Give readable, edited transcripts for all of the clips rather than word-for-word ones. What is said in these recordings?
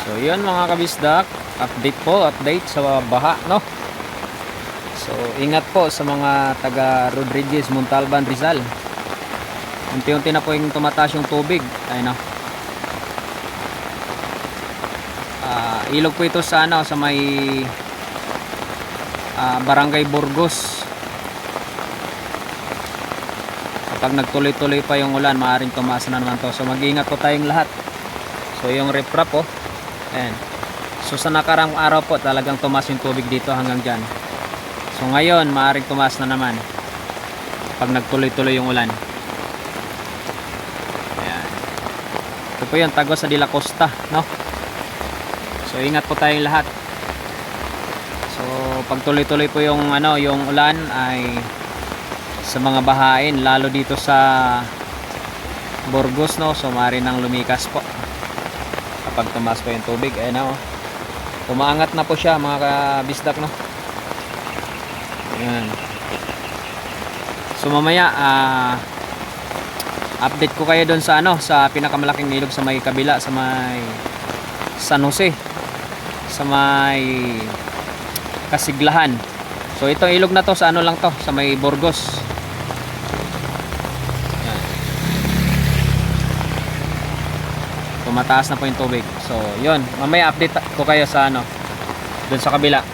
So yun mga kabisdak, update sa baha, no? So ingat po sa mga taga Rodriguez, Montalban, Rizal. Unti-unti na po yung tumataas yung tubig. Ayun, no? Ilog po ito sa sa may Barangay Burgos. Kapag nagtuloy-tuloy pa yung ulan, maaaring tumaas na naman to. So mag-iingat po tayong lahat. So yung riprap po, ayan. So sa nakarang araw po talagang tumaas yung tubig dito hanggang dyan. So ngayon maaaring tumaas na naman pag nagtuloy-tuloy yung ulan. Ayan. Ito po yung Tagos sa De La Costa, no? So ingat po tayong lahat. So pag tuloy-tuloy po yung yung ulan ay sa mga bahain, lalo dito sa Burgos, no? So maaaring nang lumikas po kapag tumaas po yung tubig. Ayan na, oh. Umaangat na po siya mga kabisdak, no? Ayan. So mamaya update ko kayo doon sa sa pinakamalaking ilog sa may kabila, sa may San Jose, sa may Kasiglahan. So itong ilog na to sa lang to, sa may Burgos. Ayan. Tumataas na po yung tubig. So yun, mamaya update ko kayo sa doon sa kabila.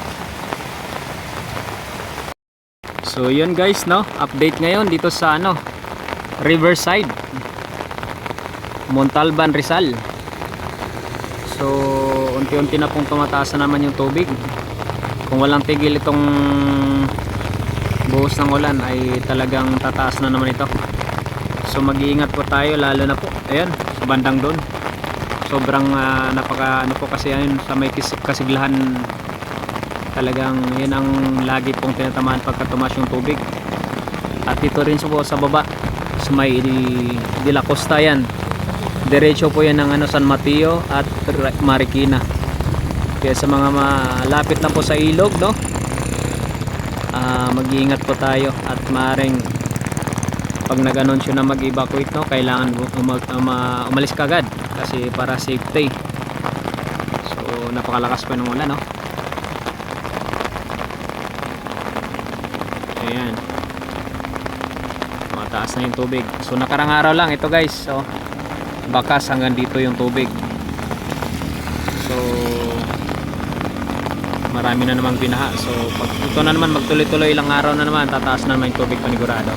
So yun guys, no, update ngayon dito sa Riverside, Montalban, Rizal. So unti-unti na pong tumataas na naman yung tubig. Kung walang tigil itong buhos ng ulan ay talagang tataas na naman ito. So mag-iingat po tayo, lalo na po ayan sa bandang doon. Sobrang napaka po kasi ayun sa may Kasiglahan. Talagang yan ang lagi pong tinatamaan pagka tumaas yung tubig. At dito rin po sa baba sa may De La Costa yan. Diretso po yan ng San Mateo at Marikina. Kaya sa mga malapit na po sa ilog, no, mag-iingat po tayo at maaaring pag nag-anunsyo na mag-evacuate, no, kailangan umalis kagad kasi para safety. So napakalakas pa ng ulan, no. Ayan, mataas na yung tubig. So nakarang araw lang ito guys, so bakas hanggang dito yung tubig. So marami na namang binaha. So pag ito na naman magtuloy-tuloy ilang araw na naman, tataas na naman yung tubig panigurado.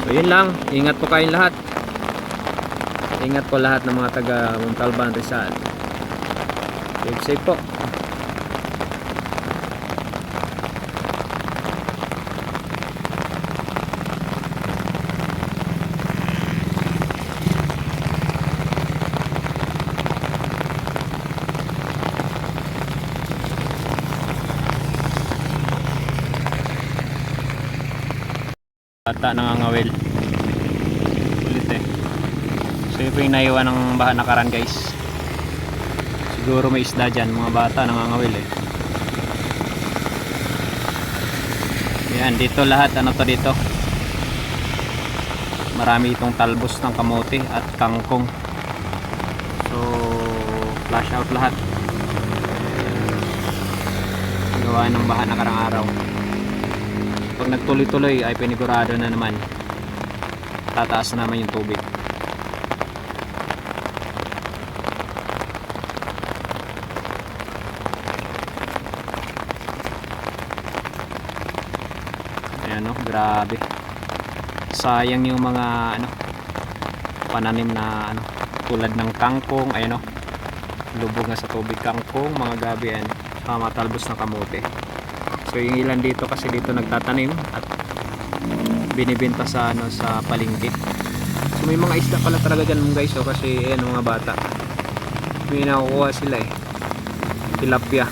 So yun lang, ingat po kayong lahat. Ingat po lahat ng mga taga Montalban, Rizal. Stay safe po. Bata nangangawil ulit eh. So yun po yung naiwan ng baha nakaraan guys. Siguro may isda dyan, mga bata nangangawil eh. Yan, dito lahat to dito. Marami itong talbos ng kamote at kangkong. So flash out lahat. Gawa ng baha nakarang araw. Pag nagtuloy-tuloy ay pinigurado na naman tataas na naman yung tubig. Ayan, no, grabe. Sayang yung mga pananim na tulad ng kangkong. Ayan, no, lubog na sa tubig kangkong, mga gabi yan, matalbos na kamote. So yung ilan dito kasi dito nagtatanim at binibenta sa sa palengke. So may mga isda pala talaga dyan guys, kasi ayan mga bata, may nakukuha sila eh, tilapia.